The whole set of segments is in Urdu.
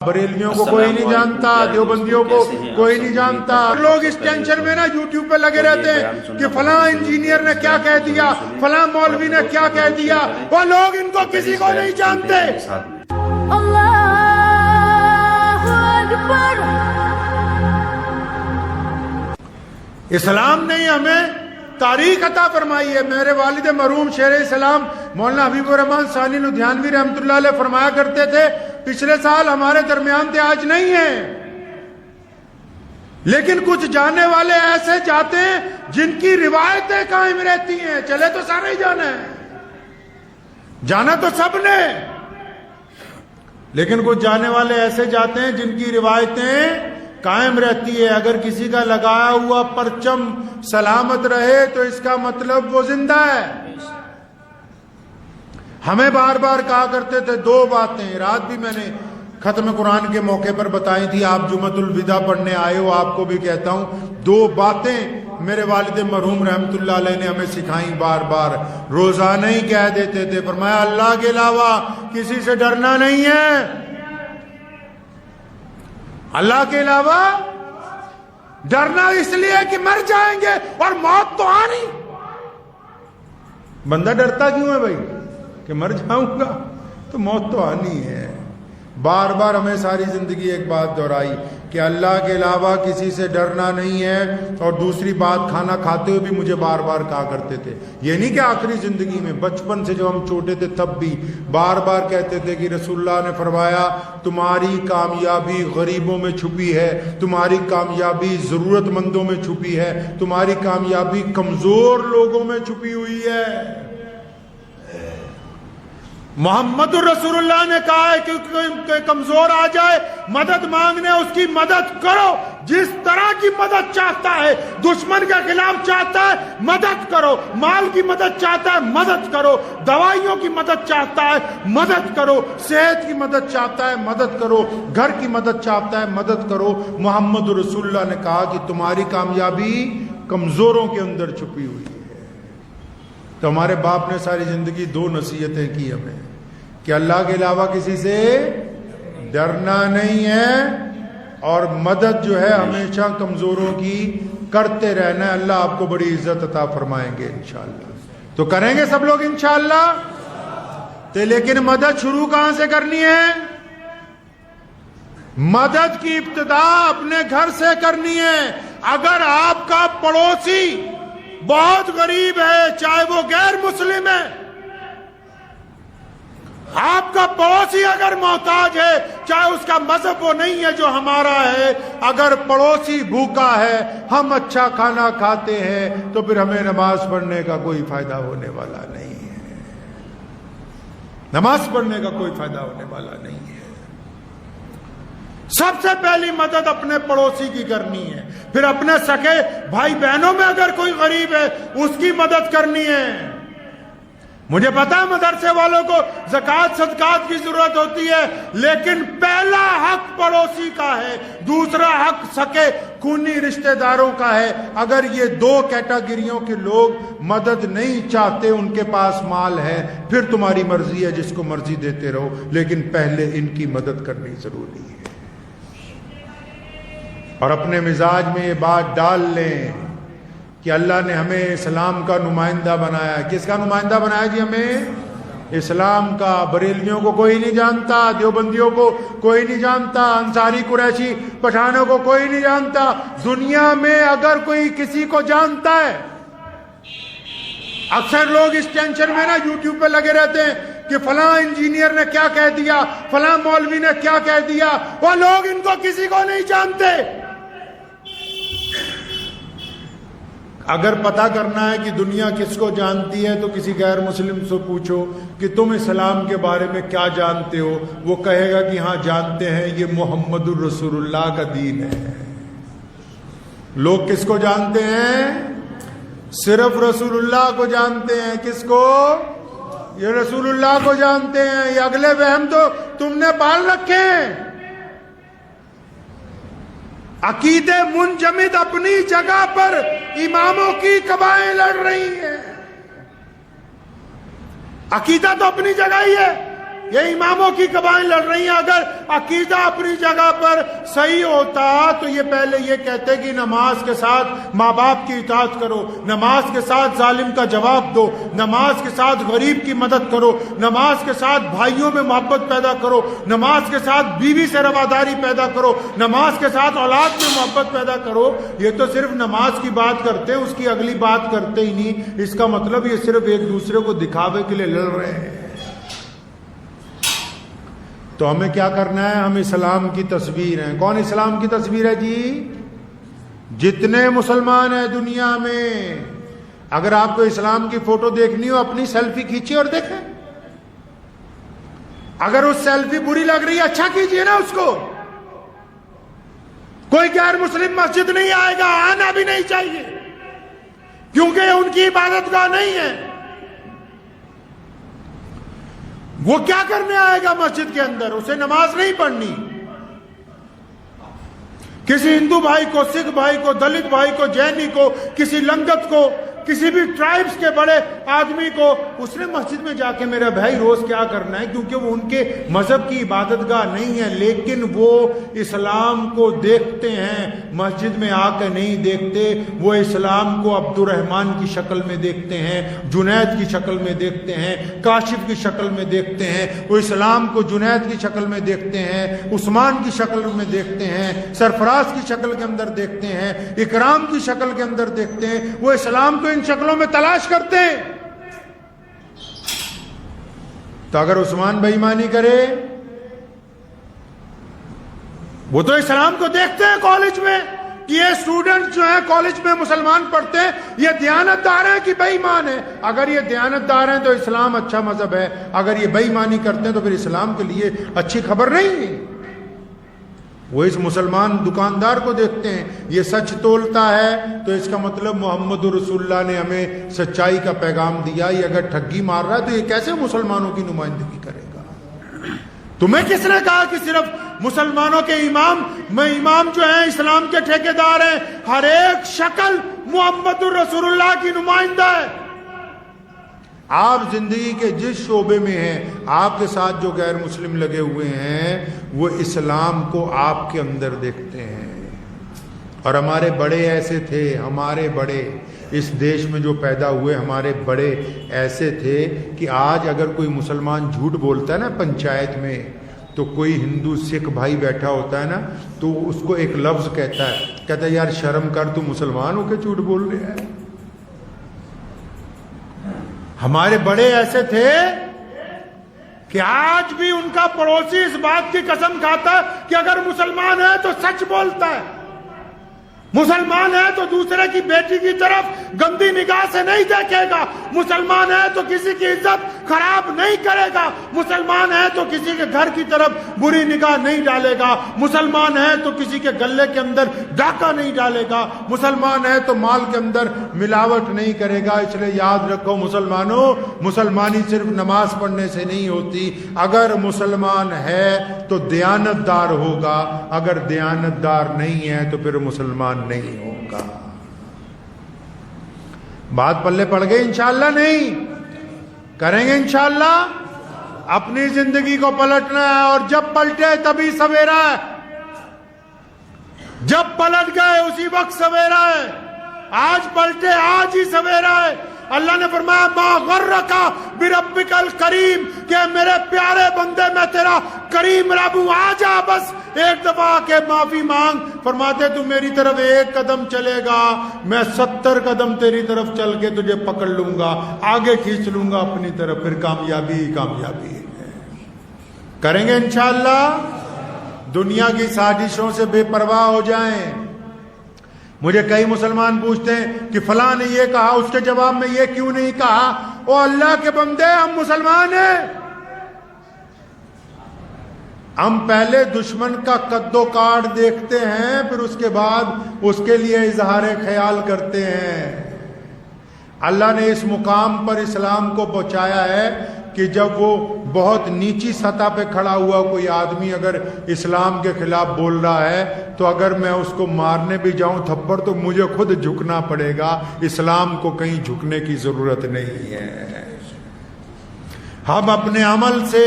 بریلویوں کو کوئی نہیں جانتا، دیوبندیوں کو کوئی نہیں جانتا۔ لوگ اس ٹینشن میں نا یوٹیوب پہ لگے رہتے ہیں کہ فلاں انجینئر نے کیا کہہ دیا، فلاں مولوی نے کیا کہہ دیا، وہ لوگ ان کو کسی کو نہیں جانتے۔ اللہ اکبر۔ اسلام نے ہمیں تاریخ عطا فرمائی ہے۔ میرے والد مرحوم شیر اسلام مولانا حبیب الرحمن ثانی لدھیانوی رحمۃ اللہ علیہ فرمایا کرتے تھے، پچھلے سال ہمارے درمیان تھے، آج نہیں ہیں، لیکن کچھ جانے والے ایسے جاتے ہیں جن کی روایتیں قائم رہتی ہیں۔ چلے تو سارے ہی جانا ہے، جانا تو سب نے، لیکن کچھ جانے والے ایسے جاتے ہیں جن کی روایتیں قائم رہتی ہے۔ اگر کسی کا لگایا ہوا پرچم سلامت رہے تو اس کا مطلب وہ زندہ ہے۔ ہمیں بار بار کہا کرتے تھے دو باتیں، رات بھی میں نے ختم قرآن کے موقع پر بتائی تھی، آپ جمعۃ الوداع پڑھنے آئے ہو، آپ کو بھی کہتا ہوں، دو باتیں میرے والد مرحوم رحمۃ اللہ علیہ نے ہمیں سکھائیں، بار بار روزانہ ہی کہہ دیتے تھے۔ فرمایا اللہ کے علاوہ کسی سے ڈرنا نہیں ہے، اللہ کے علاوہ ڈرنا اس لیے کہ مر جائیں گے اور موت تو آنی۔ بندہ ڈرتا کیوں ہے بھائی؟ کہ مر جاؤں گا تو موت تو آنی ہے۔ بار بار ہمیں ساری زندگی ایک بات دہرائی کہ اللہ کے علاوہ کسی سے ڈرنا نہیں ہے، اور دوسری بات کھانا کھاتے ہوئے بھی مجھے بار بار کہا کرتے تھے، یہ نہیں کہ آخری زندگی میں، بچپن سے جب ہم چھوٹے تھے تب بھی بار بار کہتے تھے کہ رسول اللہ نے فرمایا تمہاری کامیابی غریبوں میں چھپی ہے، تمہاری کامیابی ضرورت مندوں میں چھپی ہے، تمہاری کامیابی کمزور لوگوں میں چھپی ہوئی ہے۔ محمد الرسول اللہ نے کہا ہے کہ کمزور آ جائے مدد مانگنے، اس کی مدد کرو، جس طرح کی مدد چاہتا ہے، دشمن کے خلاف چاہتا ہے مدد کرو، مال کی مدد چاہتا ہے مدد کرو، دوائیوں کی مدد چاہتا ہے مدد کرو، صحت کی مدد چاہتا ہے مدد کرو، گھر کی مدد چاہتا ہے مدد کرو۔ محمد رسول اللہ نے کہا کہ تمہاری کامیابی کمزوروں کے اندر چھپی ہوئی ہے۔ تو ہمارے باپ نے ساری زندگی دو نصیحتیں کی ہمیں کہ اللہ کے علاوہ کسی سے ڈرنا نہیں ہے، اور مدد جو ہے ہمیشہ کمزوروں کی کرتے رہنا ہے۔ اللہ آپ کو بڑی عزت عطا فرمائیں گے انشاءاللہ، تو کریں گے سب لوگ انشاءاللہ۔ تو لیکن مدد شروع کہاں سے کرنی ہے؟ مدد کی ابتدا اپنے گھر سے کرنی ہے۔ اگر آپ کا پڑوسی بہت غریب ہے، چاہے وہ غیر مسلم ہے، آپ کا پڑوسی اگر محتاج ہے، چاہے اس کا مذہب وہ نہیں ہے جو ہمارا ہے، اگر پڑوسی بھوکا ہے، ہم اچھا کھانا کھاتے ہیں، تو پھر ہمیں نماز پڑھنے کا کوئی فائدہ ہونے والا نہیں ہے، نماز پڑھنے کا کوئی فائدہ ہونے والا نہیں ہے۔ سب سے پہلی مدد اپنے پڑوسی کی کرنی ہے، پھر اپنے سکے بھائی بہنوں میں اگر کوئی غریب ہے اس کی مدد کرنی ہے۔ مجھے پتا ہے مدرسے والوں کو زکوٰۃ صدقات کی ضرورت ہوتی ہے، لیکن پہلا حق پڑوسی کا ہے، دوسرا حق سکے خونی رشتہ داروں کا ہے۔ اگر یہ دو کیٹیگریوں کے لوگ مدد نہیں چاہتے، ان کے پاس مال ہے، پھر تمہاری مرضی ہے، جس کو مرضی دیتے رہو، لیکن پہلے ان کی مدد کرنی ضروری ہے۔ اور اپنے مزاج میں یہ بات ڈال لیں کہ اللہ نے ہمیں اسلام کا نمائندہ بنایا۔ کس کا نمائندہ بنایا جی؟ ہمیں اسلام کا۔ بریلویوں کو کوئی نہیں جانتا، دیوبندیوں کو کوئی نہیں جانتا، انصاری قریشی پٹھانوں کو کوئی نہیں جانتا۔ دنیا میں اگر کوئی کسی کو جانتا ہے، اکثر لوگ اس ٹینشن میں نا یوٹیوب پہ لگے رہتے ہیں کہ فلاں انجینئر نے کیا کہہ دیا، فلاں مولوی نے کیا کہہ دیا، وہ لوگ ان کو کسی کو نہیں جانتے۔ اگر پتہ کرنا ہے کہ دنیا کس کو جانتی ہے تو کسی غیر مسلم سے پوچھو کہ تم اسلام کے بارے میں کیا جانتے ہو، وہ کہے گا کہ ہاں جانتے ہیں، یہ محمد الرسول اللہ کا دین ہے۔ لوگ کس کو جانتے ہیں؟ صرف رسول اللہ کو جانتے ہیں۔ کس کو؟ یہ رسول اللہ کو جانتے ہیں۔ یہ اگلے وہم تو تم نے پال رکھے ہیں۔ عقیدے منجمد اپنی جگہ پر اماموں کی قبائیں لڑ رہی ہیں، عقیدہ تو اپنی جگہ ہی ہے، یہ اماموں کی قبائیں لڑ رہی ہیں. اگر عقیدہ اپنی جگہ پر صحیح ہوتا تو یہ پہلے یہ کہتے کہ نماز کے ساتھ ماں باپ کی اطاعت کرو, نماز کے ساتھ ظالم کا جواب دو, نماز کے ساتھ غریب کی مدد کرو, نماز کے ساتھ بھائیوں میں محبت پیدا کرو, نماز کے ساتھ بیوی سے رواداری پیدا کرو, نماز کے ساتھ اولاد میں محبت پیدا کرو. یہ تو صرف نماز کی بات کرتے ہیں, اس کی اگلی بات کرتے ہی نہیں. اس کا مطلب یہ صرف ایک دوسرے کو دکھاوے کے لیے لڑ رہے ہیں. تو ہمیں کیا کرنا ہے؟ ہم اسلام کی تصویر ہیں. کون اسلام کی تصویر ہے جی؟ جتنے مسلمان ہیں دنیا میں, اگر آپ کو اسلام کی فوٹو دیکھنی ہو اپنی سیلفی کھینچیے اور دیکھیں. اگر اس سیلفی بری لگ رہی ہے اچھا کیجئے نا اس کو. کوئی غیر مسلم مسجد نہیں آئے گا, آنا بھی نہیں چاہیے, کیونکہ یہ ان کی عبادت گاہ نہیں ہے. وہ کیا کرنے آئے گا مسجد کے اندر؟ اسے نماز نہیں پڑھنی. کسی ہندو بھائی کو, سکھ بھائی کو, دلت بھائی کو, جینی کو, کسی لنگت کو, کسی بھی ٹرائبز کے بڑے آدمی کو اس نے مسجد میں جا کے میرا بھائی روز کیا کرنا ہے؟ کیونکہ وہ ان کے مذہب کی عبادت گاہ نہیں ہے, لیکن وہ اسلام کو دیکھتے ہیں. مسجد میں آ کے نہیں دیکھتے, وہ اسلام کو عبد الرحمن کی شکل میں دیکھتے ہیں, جنید کی شکل میں دیکھتے ہیں, کاشف کی شکل میں دیکھتے ہیں. وہ اسلام کو جنید کی شکل میں دیکھتے ہیں, عثمان کی شکل میں دیکھتے ہیں, سرفراز کی شکل کے اندر دیکھتے ہیں, اکرام کی شکل کے اندر دیکھتے ہیں. وہ اسلام کو ان شکلوں میں تلاش کرتے ہیں. تو اگر عثمان بے ایمانی کرے, وہ تو اسلام کو دیکھتے ہیں کالج میں کہ یہ اسٹوڈنٹ جو ہیں کالج میں مسلمان پڑھتے ہیں, یہ دیانتدار ہیں کہ بے ایمان ہیں. اگر یہ دیانتدار ہیں تو اسلام اچھا مذہب ہے, اگر یہ بے ایمانی کرتے ہیں تو پھر اسلام کے لیے اچھی خبر نہیں ہے. وہ اس مسلمان دکاندار کو دیکھتے ہیں, یہ سچ تولتا ہے تو اس کا مطلب محمد رسول اللہ نے ہمیں سچائی کا پیغام دیا. یہ اگر ٹھگی مار رہا ہے تو یہ کیسے مسلمانوں کی نمائندگی کرے گا؟ تمہیں کس نے کہا کہ صرف مسلمانوں کے امام جو ہیں اسلام کے ٹھیکیدار ہیں؟ ہر ایک شکل محمد رسول اللہ کی نمائندہ ہے. آپ زندگی کے جس شعبے میں ہیں, آپ کے ساتھ جو غیر مسلم لگے ہوئے ہیں وہ اسلام کو آپ کے اندر دیکھتے ہیں. اور ہمارے بڑے ایسے تھے, ہمارے بڑے اس دیش میں جو پیدا ہوئے ہمارے بڑے ایسے تھے کہ آج اگر کوئی مسلمان جھوٹ بولتا ہے نا پنچایت میں, تو کوئی ہندو سکھ بھائی بیٹھا ہوتا ہے نا تو اس کو ایک لفظ کہتا ہے یار شرم کر, تو مسلمان ہو کے جھوٹ بول رہے ہیں. ہمارے بڑے ایسے تھے کہ آج بھی ان کا پڑوسی اس بات کی قسم کھاتا ہے کہ اگر مسلمان ہے تو سچ بولتا ہے, مسلمان ہے تو دوسرے کی بیٹی کی طرف گندی نگاہ سے نہیں دیکھے گا, مسلمان ہے تو کسی کی عزت خراب نہیں کرے گا, مسلمان ہے تو کسی کے گھر کی طرف بری نگاہ نہیں ڈالے گا, مسلمان ہے تو کسی کے گلے کے اندر ڈاکہ نہیں ڈالے گا, مسلمان ہے تو مال کے اندر ملاوٹ نہیں کرے گا. اس لیے یاد رکھو مسلمانوں, مسلمانی صرف نماز پڑھنے سے نہیں ہوتی. اگر مسلمان ہے تو دیانتدار ہوگا, اگر دیانتدار نہیں ہے تو پھر مسلمان نہیں ہوگا. بات پلے پڑ گئی؟ انشاءاللہ نہیں کریں گے. انشاءاللہ اپنی زندگی کو پلٹنا ہے, اور جب پلٹے تبھی سویرا ہے, جب پلٹ گئے اسی وقت سویرا ہے. آج پلٹے آج ہی سویرا ہے. اللہ نے فرمایا ما غرک بربک الکریم, کہ میرے پیارے بندے میں تیرا کریم رب ہوں, آ جا بس ایک دفعہ کے معافی مانگ. فرماتے تو میری طرف ایک قدم چلے گا, میں 70 قدم تیری طرف چل کے تجھے پکڑ لوں گا, آگے کھینچ لوں گا اپنی طرف, پھر کامیابی ہی کامیابی ہے. کریں گے انشاءاللہ. دنیا کی سازشوں سے بے پرواہ ہو جائیں. مجھے کئی مسلمان پوچھتے ہیں کہ فلاں نے یہ کہا, اس کے جواب میں یہ کیوں نہیں کہا؟ او اللہ کے بندے, ہم مسلمان ہیں. ہم پہلے دشمن کا قد و کاٹ دیکھتے ہیں, پھر اس کے بعد اس کے لیے اظہار خیال کرتے ہیں. اللہ نے اس مقام پر اسلام کو پہنچایا ہے کہ جب وہ بہت نیچی سطح پہ کھڑا ہوا کوئی آدمی اگر اسلام کے خلاف بول رہا ہے تو اگر میں اس کو مارنے بھی جاؤں تھپڑ تو مجھے خود جھکنا پڑے گا. اسلام کو کہیں جھکنے کی ضرورت نہیں ہے. ہم اپنے عمل سے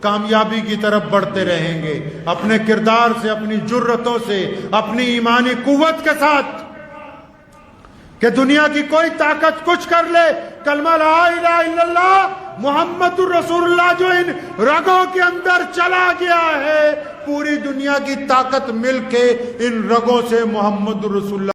کامیابی کی طرف بڑھتے رہیں گے، اپنے کردار سے، اپنی جرتوں سے، اپنی ایمانی قوت کے ساتھ، کہ دنیا کی کوئی طاقت کچھ کر لے، کلمہ لا الہ الا اللہ محمد الرسول اللہ جو ان رگوں کے اندر چلا گیا ہے، پوری دنیا کی طاقت مل کے ان رگوں سے محمد الرسول اللہ